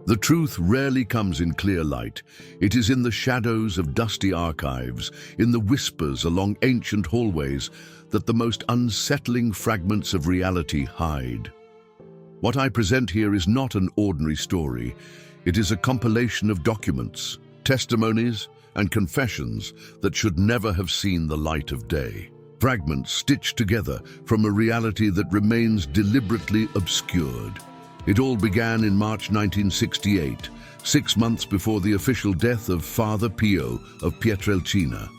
The truth rarely comes in clear light. It is in the shadows of dusty archives, in the whispers along ancient hallways, that the most unsettling fragments of reality hide. What I present here is not an ordinary story. It is a compilation of documents, testimonies, and confessions that should never have seen the light of day. Fragments stitched together from a reality that remains deliberately obscured. It all began in March 1968, 6 months before the official death of Father Pio of Pietrelcina.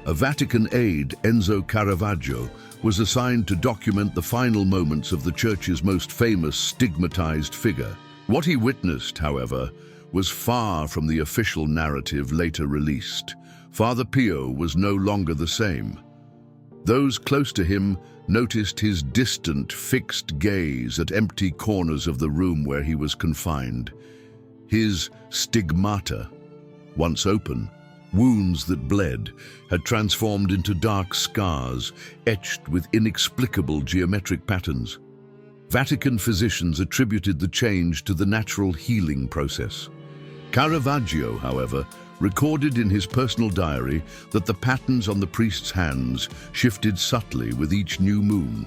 A Vatican aide, Enzo Caravaggio, was assigned to document the final moments of the Church's most famous stigmatized figure. What he witnessed, however, was far from the official narrative later released. Father Pio was no longer the same. Those close to him noticed his distant, fixed gaze at empty corners of the room where he was confined. His stigmata, once open, wounds that bled, had transformed into dark scars, etched with inexplicable geometric patterns. Vatican physicians attributed the change to the natural healing process. Caravaggio, however, recorded in his personal diary that the patterns on the priest's hands shifted subtly with each new moon.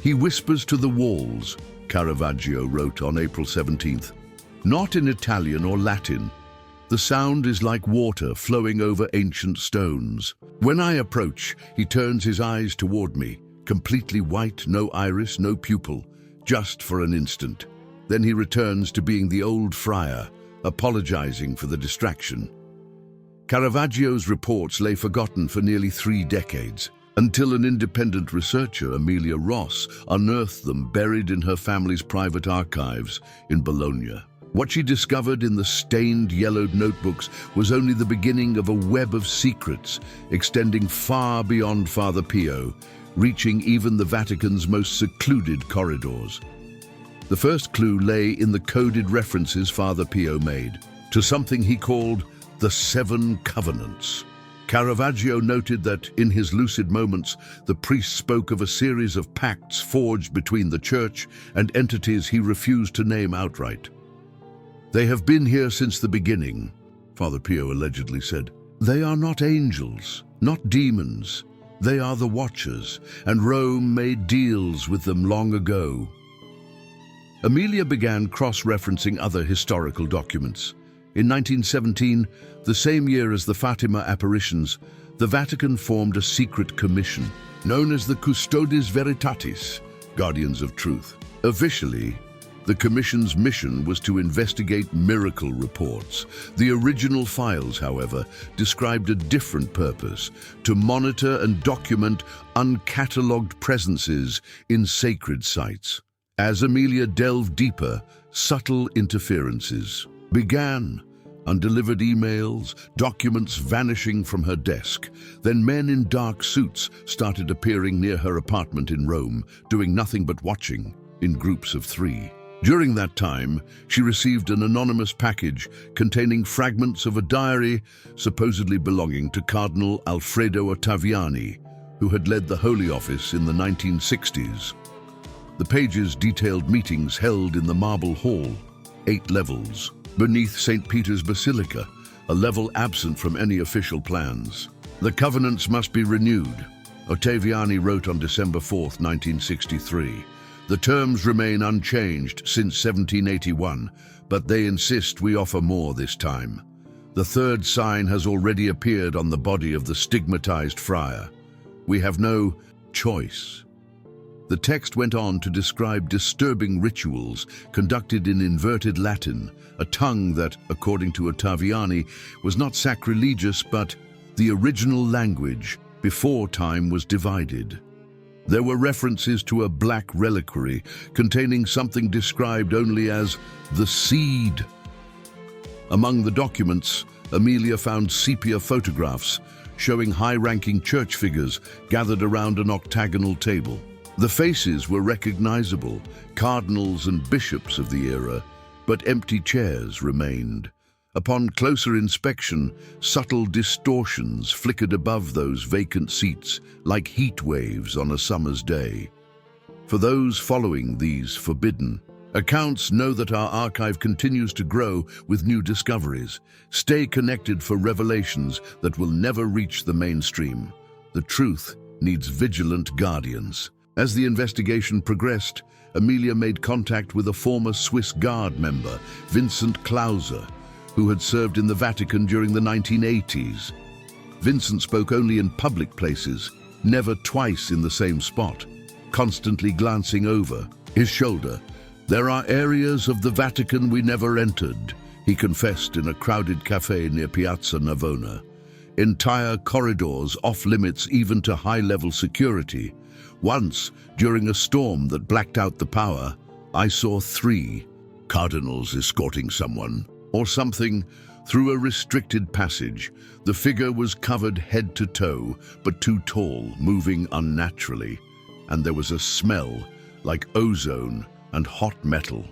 "He whispers to the walls," Caravaggio wrote on April 17th, "not in Italian or Latin. The sound is like water flowing over ancient stones. When I approach, he turns his eyes toward me, completely white, no iris, no pupil, just for an instant. Then he returns to being the old friar, apologizing for the distraction." Caravaggio's reports lay forgotten for nearly 3 decades, until an independent researcher, Amelia Ross, unearthed them buried in her family's private archives in Bologna. What she discovered in the stained, yellowed notebooks was only the beginning of a web of secrets extending far beyond Father Pio, reaching even the Vatican's most secluded corridors. The first clue lay in the coded references Father Pio made to something he called the 7 Covenants. Caravaggio noted that, in his lucid moments, the priest spoke of a series of pacts forged between the Church and entities he refused to name outright. "They have been here since the beginning," Father Pio allegedly said. "They are not angels, not demons. They are the Watchers, and Rome made deals with them long ago." Amelia began cross-referencing other historical documents. In 1917, the same year as the Fatima apparitions, the Vatican formed a secret commission, known as the Custodes Veritatis, Guardians of Truth. Officially, the commission's mission was to investigate miracle reports. The original files, however, described a different purpose: to monitor and document uncatalogued presences in sacred sites. As Amelia delved deeper, subtle interferences began. Undelivered emails, documents vanishing from her desk. Then men in dark suits started appearing near her apartment in Rome, doing nothing but watching, in groups of 3. During that time, she received an anonymous package containing fragments of a diary supposedly belonging to Cardinal Alfredo Ottaviani, who had led the Holy Office in the 1960s. The pages detailed meetings held in the Marble Hall, 8 levels, beneath St. Peter's Basilica, a level absent from any official plans. "The covenants must be renewed," Ottaviani wrote on December 4, 1963. "The terms remain unchanged since 1781, but they insist we offer more this time. The 3rd sign has already appeared on the body of the stigmatized friar. We have no choice." The text went on to describe disturbing rituals conducted in inverted Latin, a tongue that, according to Ottaviani, was not sacrilegious but the original language before time was divided. There were references to a black reliquary containing something described only as the seed. Among the documents, Amelia found sepia photographs showing high-ranking church figures gathered around an octagonal table. The faces were recognizable, cardinals and bishops of the era, but empty chairs remained. Upon closer inspection, subtle distortions flickered above those vacant seats like heat waves on a summer's day. For those following these forbidden Accounts know that our archive continues to grow with new discoveries. Stay connected for revelations that will never reach the mainstream. The truth needs vigilant guardians. As the investigation progressed, Amelia made contact with a former Swiss Guard member, Vincent Clauser, who had served in the Vatican during the 1980s. Vincent spoke only in public places, never twice in the same spot, constantly glancing over his shoulder. "There are areas of the Vatican we never entered," he confessed in a crowded cafe near Piazza Navona. "Entire corridors off-limits even to high-level security. Once, during a storm that blacked out the power, I saw 3 cardinals escorting someone, or something, through a restricted passage. The figure was covered head to toe, but too tall, moving unnaturally. And there was a smell, like ozone and hot metal."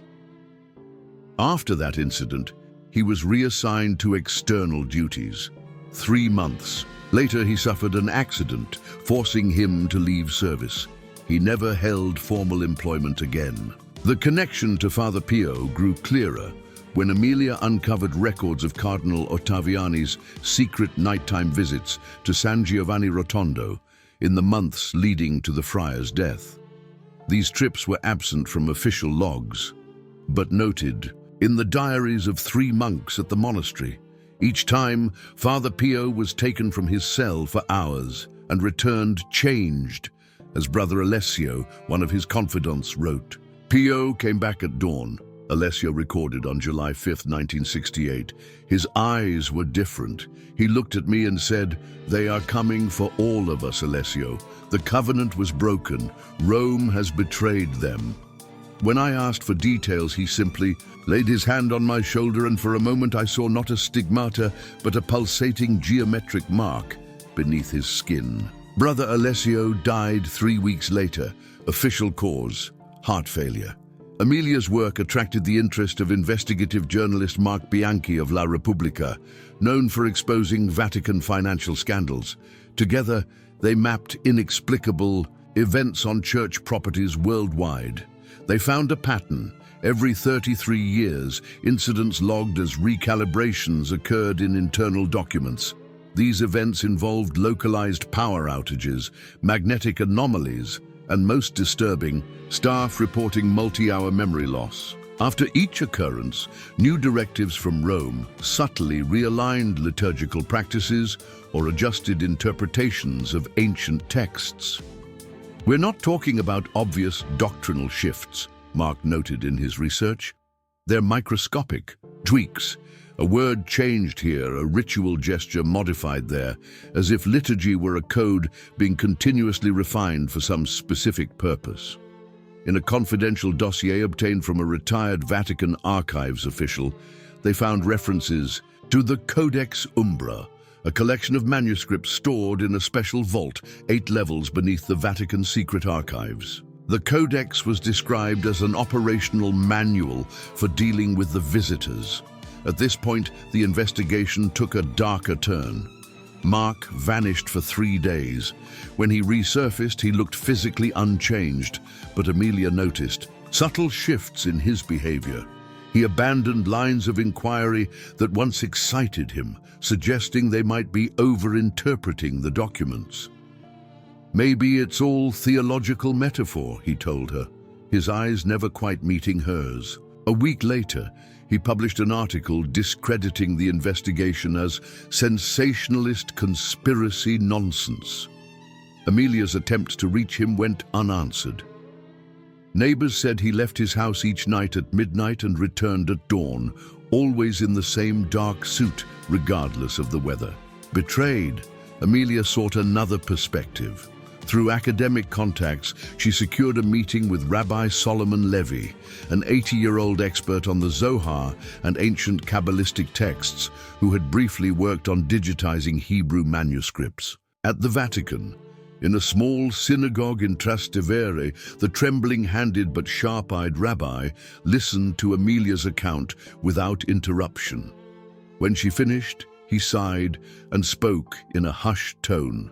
After that incident, he was reassigned to external duties. 3 months. Later, he suffered an accident, forcing him to leave service. He never held formal employment again. The connection to Father Pio grew clearer when Amelia uncovered records of Cardinal Ottaviani's secret nighttime visits to San Giovanni Rotondo in the months leading to the friar's death. These trips were absent from official logs, but noted in the diaries of 3 monks at the monastery. Each time, Father Pio was taken from his cell for hours and returned changed, as Brother Alessio, one of his confidants, wrote. "Pio came back at dawn," Alessio recorded on July 5, 1968. "His eyes were different. He looked at me and said, 'They are coming for all of us, Alessio. The covenant was broken. Rome has betrayed them.' When I asked for details, he simply laid his hand on my shoulder, and for a moment I saw not a stigmata, but a pulsating geometric mark beneath his skin." Brother Alessio died 3 weeks later. Official cause: heart failure. Amelia's work attracted the interest of investigative journalist Mark Bianchi of La Repubblica, known for exposing Vatican financial scandals. Together, they mapped inexplicable events on church properties worldwide. They found a pattern. Every 33 years, incidents logged as recalibrations occurred in internal documents. These events involved localized power outages, magnetic anomalies, and most disturbing, staff reporting multi-hour memory loss. After each occurrence, new directives from Rome subtly realigned liturgical practices or adjusted interpretations of ancient texts. "We're not talking about obvious doctrinal shifts," Mark noted in his research. "They're microscopic tweaks. A word changed here, a ritual gesture modified there, as if liturgy were a code being continuously refined for some specific purpose." In a confidential dossier obtained from a retired Vatican archives official, they found references to the Codex Umbra, a collection of manuscripts stored in a special vault 8 levels beneath the Vatican secret archives. The Codex was described as an operational manual for dealing with the visitors. At this point, the investigation took a darker turn. Mark vanished for 3 days. When he resurfaced, he looked physically unchanged, but Amelia noticed subtle shifts in his behavior. He abandoned lines of inquiry that once excited him, suggesting they might be over-interpreting the documents. "Maybe it's all theological metaphor," he told her, his eyes never quite meeting hers. A week later, he published an article discrediting the investigation as sensationalist conspiracy nonsense. Amelia's attempts to reach him went unanswered. Neighbors said he left his house each night at midnight and returned at dawn, always in the same dark suit, regardless of the weather. Betrayed, Amelia sought another perspective. Through academic contacts, she secured a meeting with Rabbi Solomon Levy, an 80-year-old expert on the Zohar and ancient Kabbalistic texts, who had briefly worked on digitizing Hebrew manuscripts. At the Vatican, in a small synagogue in Trastevere, the trembling-handed but sharp-eyed rabbi listened to Amelia's account without interruption. When she finished, he sighed and spoke in a hushed tone.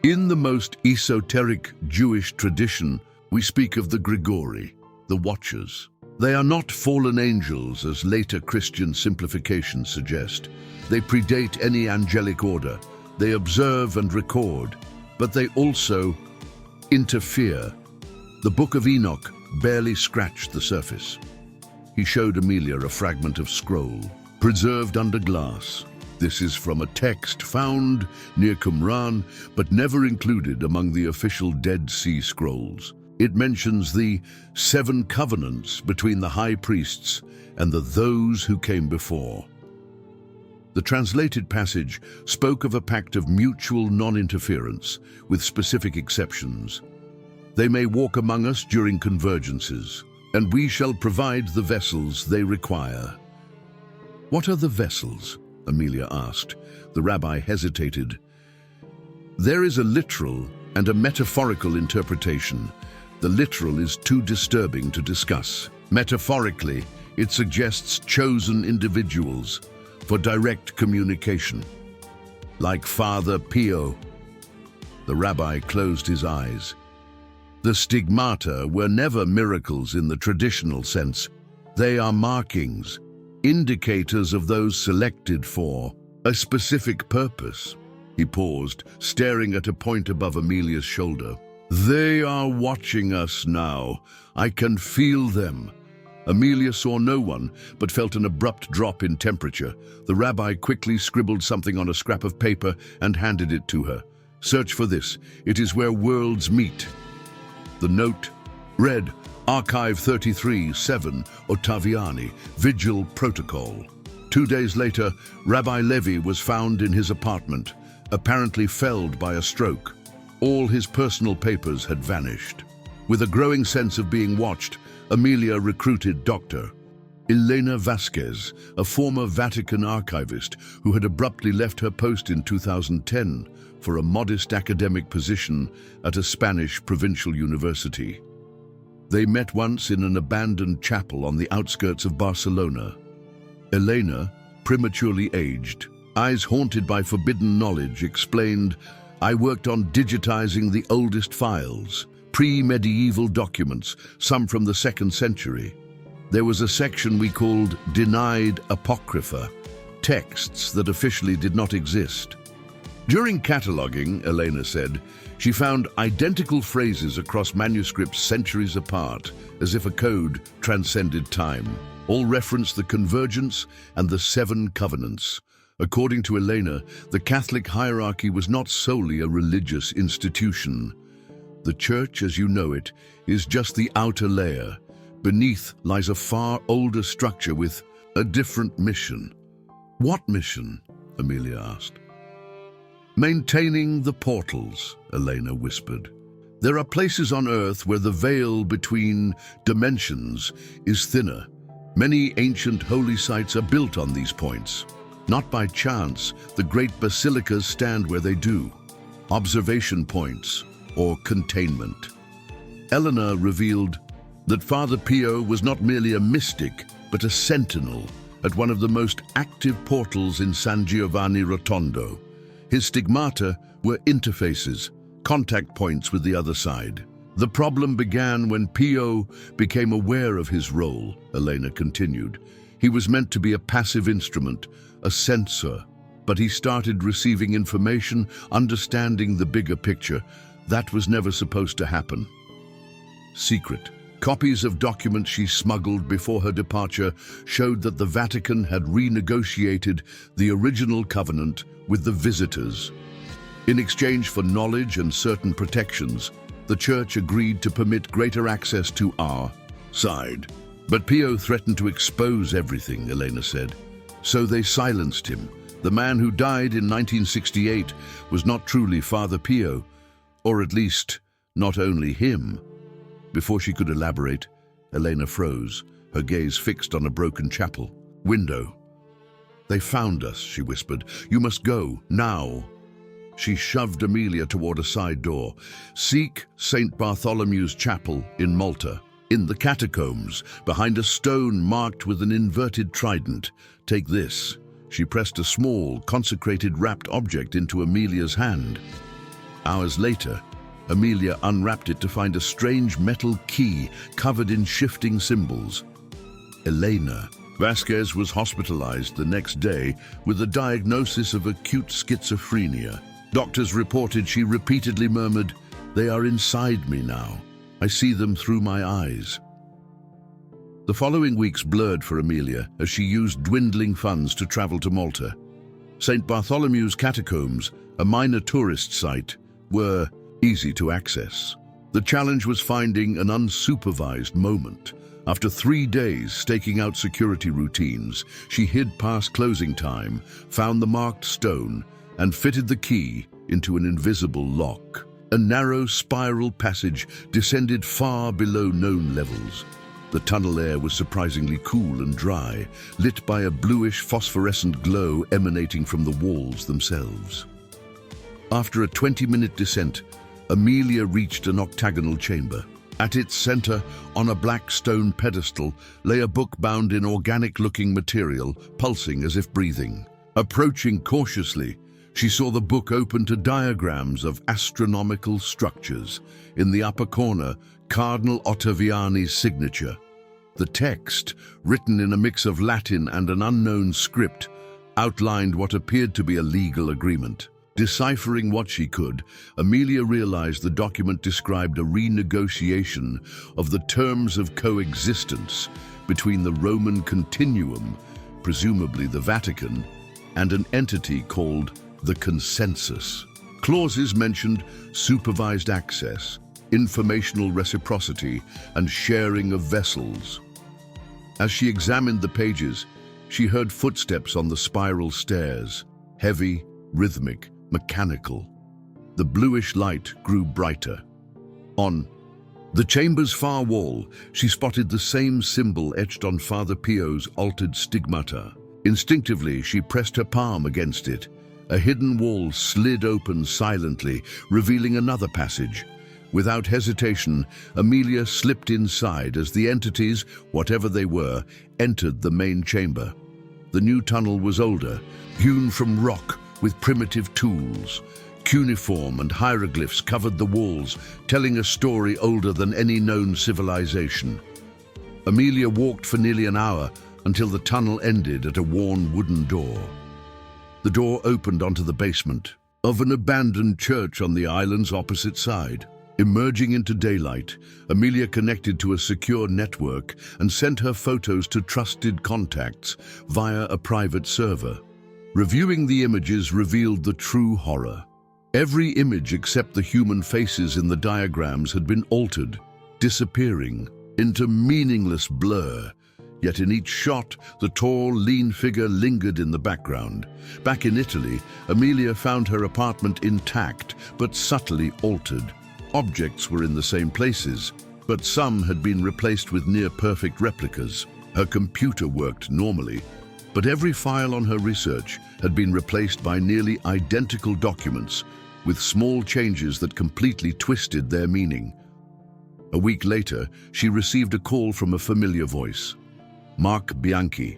"In the most esoteric Jewish tradition, we speak of the Grigori, the Watchers. They are not fallen angels, as later Christian simplifications suggest. They predate any angelic order. They observe and record, but they also interfere. The Book of Enoch barely scratched the surface. He showed Amelia a fragment of scroll, preserved under glass. This is from a text found near Qumran, but never included among the official Dead Sea Scrolls. It mentions the 7 covenants between the high priests and those who came before. The translated passage spoke of a pact of mutual non-interference, with specific exceptions. They may walk among us during convergences, and we shall provide the vessels they require. What are the vessels? Amelia asked. The rabbi hesitated. There is a literal and a metaphorical interpretation. The literal is too disturbing to discuss. Metaphorically, it suggests chosen individuals for direct communication. Like Father Pio. The rabbi closed his eyes. The stigmata were never miracles in the traditional sense. They are markings, indicators of those selected for a specific purpose. He paused, staring at a point above Amelia's shoulder. They are watching us now. I can feel them. Amelia saw no one, but felt an abrupt drop in temperature. The rabbi quickly scribbled something on a scrap of paper and handed it to her. Search for this. It is where worlds meet. The note read, Archive 33, 7, Ottaviani, Vigil Protocol. 2 days later, Rabbi Levi was found in his apartment, apparently felled by a stroke. All his personal papers had vanished. With a growing sense of being watched, Amelia recruited Dr. Elena Vasquez, a former Vatican archivist who had abruptly left her post in 2010 for a modest academic position at a Spanish provincial university. They met once in an abandoned chapel on the outskirts of Barcelona. Elena, prematurely aged, eyes haunted by forbidden knowledge, explained, I worked on digitizing the oldest files, pre-medieval documents, some from the 2nd century. There was a section we called Denied Apocrypha, texts that officially did not exist. During cataloging, Elena said, she found identical phrases across manuscripts centuries apart, as if a code transcended time. All referenced the convergence and the 7 covenants. According to Elena, the Catholic hierarchy was not solely a religious institution. The Church, as you know it, is just the outer layer. Beneath lies a far older structure with a different mission. What mission? Amelia asked. Maintaining the portals, Elena whispered. There are places on Earth where the veil between dimensions is thinner. Many ancient holy sites are built on these points. Not by chance, the great basilicas stand where they do. Observation points, or containment. Elena revealed that Father Pio was not merely a mystic, but a sentinel at one of the most active portals in San Giovanni Rotondo. His stigmata were interfaces, contact points with the other side. The problem began when Pio became aware of his role, Elena continued. He was meant to be a passive instrument, a sensor, but he started receiving information, understanding the bigger picture. That was never supposed to happen. Secret. Copies of documents she smuggled before her departure showed that the Vatican had renegotiated the original covenant with the visitors. In exchange for knowledge and certain protections, the Church agreed to permit greater access to our side. But Pio threatened to expose everything, Elena said. So they silenced him. The man who died in 1968 was not truly Father Pio, or at least not only him. Before she could elaborate, Elena froze, her gaze fixed on a broken chapel window. They found us, she whispered. You must go, now. She shoved Amelia toward a side door. Seek St. Bartholomew's Chapel in Malta. In the catacombs, behind a stone marked with an inverted trident. Take this. She pressed a small, consecrated wrapped object into Amelia's hand. Hours later, Amelia unwrapped it to find a strange metal key covered in shifting symbols. Elena. Vasquez was hospitalized the next day with a diagnosis of acute schizophrenia. Doctors reported she repeatedly murmured, "They are inside me now. I see them through my eyes." The following weeks blurred for Amelia as she used dwindling funds to travel to Malta. St. Bartholomew's Catacombs, a minor tourist site, were easy to access. The challenge was finding an unsupervised moment. After 3 days staking out security routines, she hid past closing time, found the marked stone, and fitted the key into an invisible lock. A narrow spiral passage descended far below known levels. The tunnel air was surprisingly cool and dry, lit by a bluish phosphorescent glow emanating from the walls themselves. After a 20-minute descent, Amelia reached an octagonal chamber. At its center, on a black stone pedestal, lay a book bound in organic-looking material, pulsing as if breathing. Approaching cautiously, she saw the book open to diagrams of astronomical structures. In the upper corner, Cardinal Ottaviani's signature. The text, written in a mix of Latin and an unknown script, outlined what appeared to be a legal agreement. Deciphering what she could, Amelia realized the document described a renegotiation of the terms of coexistence between the Roman continuum, presumably the Vatican, and an entity called the Consensus. Clauses mentioned supervised access, informational reciprocity, and sharing of vessels. As she examined the pages, she heard footsteps on the spiral stairs, heavy, rhythmic, mechanical. The bluish light grew brighter. On the chamber's far wall, she spotted the same symbol etched on Father Pio's altered stigmata. Instinctively, she pressed her palm against it. A hidden wall slid open silently, revealing another passage. Without hesitation, Amelia slipped inside as the entities, whatever they were, entered the main chamber. The new tunnel was older, hewn from rock with primitive tools. Cuneiform and hieroglyphs covered the walls, telling a story older than any known civilization. Amelia walked for nearly an hour until the tunnel ended at a worn wooden door. The door opened onto the basement of an abandoned church on the island's opposite side. Emerging into daylight, Amelia connected to a secure network and sent her photos to trusted contacts via a private server. Reviewing the images revealed the true horror. Every image except the human faces in the diagrams had been altered, disappearing into meaningless blur. Yet in each shot, the tall, lean figure lingered in the background. Back in Italy, Amelia found her apartment intact, but subtly altered. Objects were in the same places, but some had been replaced with near-perfect replicas. Her computer worked normally, but every file on her research had been replaced by nearly identical documents, with small changes that completely twisted their meaning. A week later, she received a call from a familiar voice. Mark Bianchi.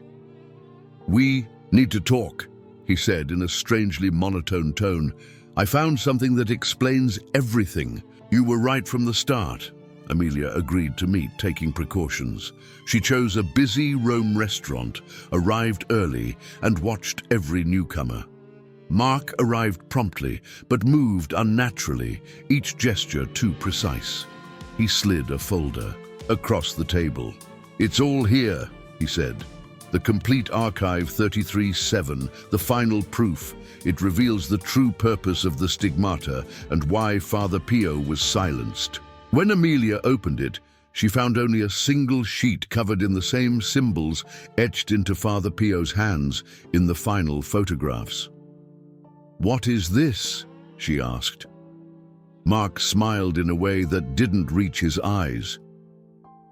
"We need to talk," he said in a strangely monotone tone. "I found something that explains everything. You were right from the start." Amelia agreed to meet, taking precautions. She chose a busy Rome restaurant, arrived early, and watched every newcomer. Mark arrived promptly, but moved unnaturally, each gesture too precise. He slid a folder across the table. "It's all here," he said. "The complete archive 33-7, the final proof. It reveals the true purpose of the stigmata and why Father Pio was silenced." When Amelia opened it, she found only a single sheet covered in the same symbols etched into Father Pio's hands in the final photographs. "What is this?" she asked. Mark smiled in a way that didn't reach his eyes.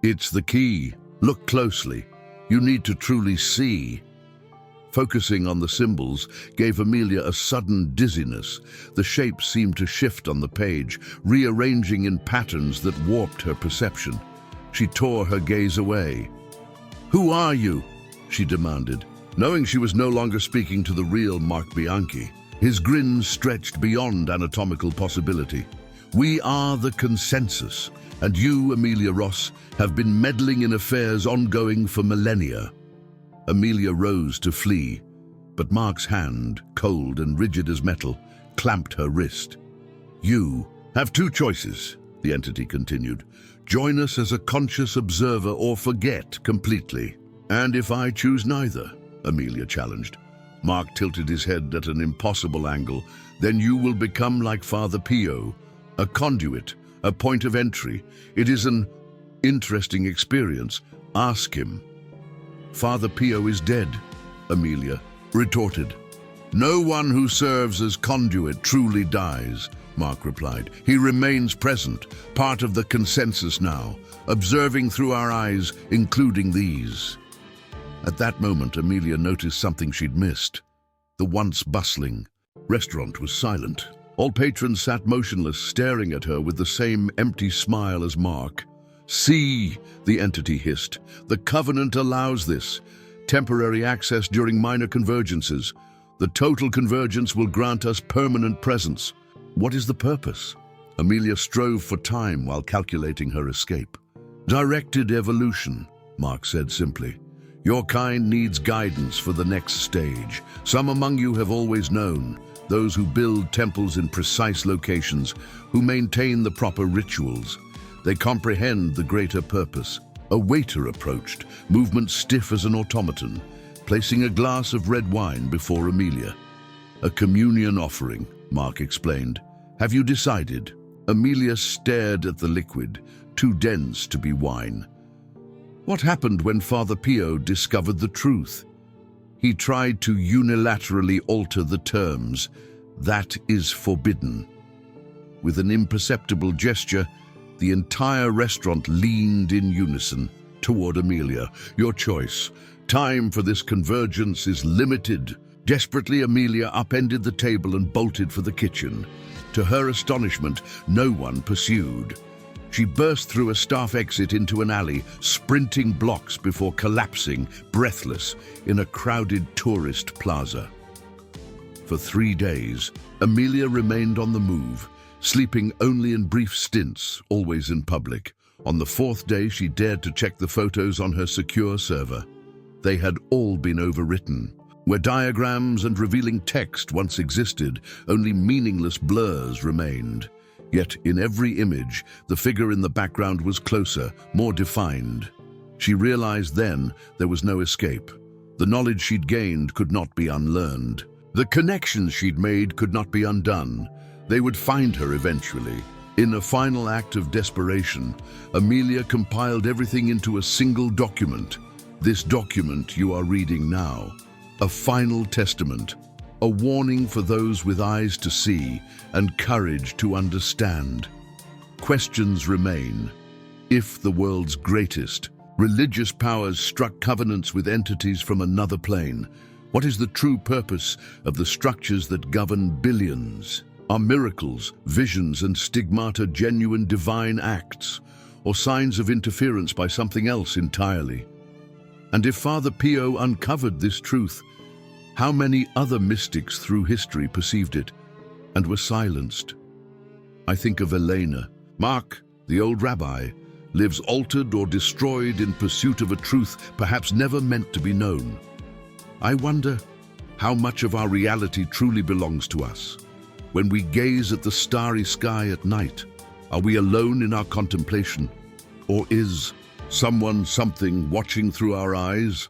"It's the key. Look closely. You need to truly see." Focusing on the symbols gave Amelia a sudden dizziness. The shapes seemed to shift on the page, rearranging in patterns that warped her perception. She tore her gaze away. "Who are you?" she demanded, knowing she was no longer speaking to the real Mark Bianchi. His grin stretched beyond anatomical possibility. "We are the Consensus, And you, Amelia Ross, have been meddling in affairs ongoing for millennia." Amelia rose to flee, but Mark's hand, cold and rigid as metal, clamped her wrist. "You have two choices," the entity continued. "Join us as a conscious observer or forget completely." "And if I choose neither?" Amelia challenged. Mark tilted his head at an impossible angle. "Then you will become like Father Pio, a conduit, a point of entry. It is an interesting experience. Ask him." "Father Pio is dead," Amelia retorted. "No one who serves as conduit truly dies," Mark replied. "He remains present, part of the consensus now, observing through our eyes, including these." At that moment, Amelia noticed something she'd missed. The once bustling restaurant was silent. All patrons sat motionless, staring at her with the same empty smile as Mark. "See," the entity hissed, "the Covenant allows this. Temporary access during minor convergences. The total convergence will grant us permanent presence." "What is the purpose?" Amelia strove for time while calculating her escape. "Directed evolution," Mark said simply. "Your kind needs guidance for the next stage. Some among you have always known, those who build temples in precise locations, who maintain the proper rituals. They comprehend the greater purpose." A waiter approached, movement stiff as an automaton, placing a glass of red wine before Amelia. "A communion offering," Mark explained. "Have you decided?" Amelia stared at the liquid, too dense to be wine. What happened when Father Pio discovered the truth? He tried to unilaterally alter the terms. That is forbidden. With an imperceptible gesture, the entire restaurant leaned in unison toward Amelia. "Your choice. Time for this convergence is limited." Desperately, Amelia upended the table and bolted for the kitchen. To her astonishment, no one pursued. She burst through a staff exit into an alley, sprinting blocks before collapsing, breathless, in a crowded tourist plaza. For 3 days, Amelia remained on the move, sleeping only in brief stints, always in public. On the 4th day, she dared to check the photos on her secure server. They had all been overwritten. Where diagrams and revealing text once existed, only meaningless blurs remained. Yet in every image, the figure in the background was closer, more defined. She realized then there was no escape. The knowledge she'd gained could not be unlearned. The connections she'd made could not be undone. They would find her eventually. In a final act of desperation, Amelia compiled everything into a single document. This document you are reading now. A final testament. A warning for those with eyes to see and courage to understand. Questions remain. If the world's greatest religious powers struck covenants with entities from another plane, what is the true purpose of the structures that govern billions? Are miracles, visions, and stigmata genuine divine acts, or signs of interference by something else entirely? And if Father Pio uncovered this truth, how many other mystics through history perceived it and were silenced? I think of Elena. Mark, the old rabbi, lives altered or destroyed in pursuit of a truth perhaps never meant to be known. I wonder how much of our reality truly belongs to us. When we gaze at the starry sky at night, are we alone in our contemplation? Or is something watching through our eyes?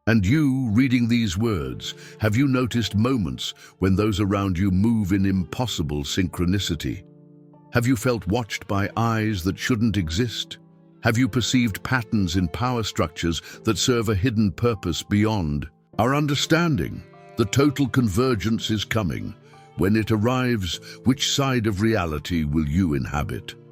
And you, reading these words, have you noticed moments when those around you move in impossible synchronicity? Have you felt watched by eyes that shouldn't exist? Have you perceived patterns in power structures that serve a hidden purpose beyond our understanding? The total convergence is coming. When it arrives, which side of reality will you inhabit?